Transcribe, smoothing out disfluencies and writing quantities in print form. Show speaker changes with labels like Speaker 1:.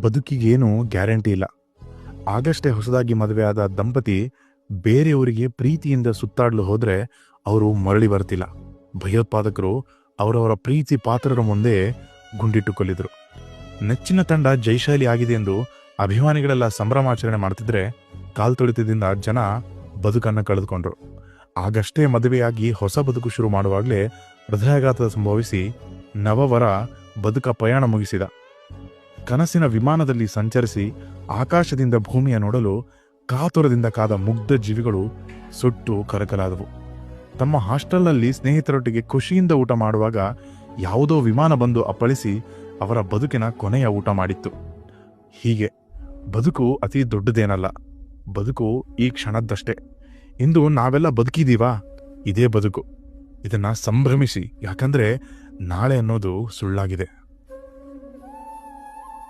Speaker 1: ಬದುಕಿಗೇನು guarantee ಇಲ್ಲ. ಆಗಷ್ಟೇ ಹೊಸದಾಗಿ ಮದುವೆಯಾದ ದಂಪತಿ ಬೇರೆಯವರಿಗೆ ಪ್ರೀತಿಯಿಂದ ಸುತ್ತಾಡಲು ಹೋದರೆ ಅವರು ಮರಳಿ ಬರ್ತಿಲ್ಲ. ಭಯೋತ್ಪಾದಕರು ಅವರವರ ಪ್ರೀತಿ ಪಾತ್ರರ ಮುಂದೆ ಗುಂಡಿಟ್ಟು ಕೊಲ್ಲಿದ್ರು. ನೆಚ್ಚಿನ ತಂಡ ಜೈಶಾಲಿ ಆಗಿದೆ ಎಂದು ಅಭಿಮಾನಿಗಳೆಲ್ಲ ಸಂಭ್ರಮಾಚರಣೆ ಮಾಡ್ತಿದ್ರೆ ಕಾಲ್ತೊಳಿತದಿಂದ ಜನ ಬದುಕನ್ನು ಕಳೆದುಕೊಂಡ್ರು. ಆಗಷ್ಟೇ ಮದುವೆಯಾಗಿ ಹೊಸ ಬದುಕು ಶುರು ಮಾಡುವಾಗಲೇ ಹೃದಯಾಘಾತ ಸಂಭವಿಸಿ ನವವರ ಬದುಕ ಪಯಣ ಮುಗಿಸಿದ. ಕನಸಿನ ವಿಮಾನದಲ್ಲಿ ಸಂಚರಿಸಿ ಆಕಾಶದಿಂದ ಭೂಮಿಯ ನೋಡಲು ಕಾತುರದಿಂದ ಕಾದ ಮುಗ್ಧ ಜೀವಿಗಳು ಸುಟ್ಟು ಕರಕಲಾದವು. ತಮ್ಮ ಹಾಸ್ಟೆಲ್ನಲ್ಲಿ ಸ್ನೇಹಿತರೊಟ್ಟಿಗೆ ಖುಷಿಯಿಂದ ಊಟ ಮಾಡುವಾಗ ಯಾವುದೋ ವಿಮಾನ ಬಂದು ಅಪ್ಪಳಿಸಿ ಅವರ ಬದುಕಿನ ಕೊನೆಯ ಊಟ ಮಾಡಿತ್ತು. ಹೀಗೆ ಬದುಕು ಅತಿ ದೊಡ್ಡದೇನಲ್ಲ, ಬದುಕು ಈ ಕ್ಷಣದ್ದಷ್ಟೇ. ಇಂದು ನಾವೆಲ್ಲ ಬದುಕಿದೀವಾ, ಇದೇ ಬದುಕು. ಇದನ್ನ ಸಂಭ್ರಮಿಸಿ, ಯಾಕಂದ್ರೆ ನಾಳೆ ಅನ್ನೋದು ಸುಳ್ಳಾಗಿದೆ.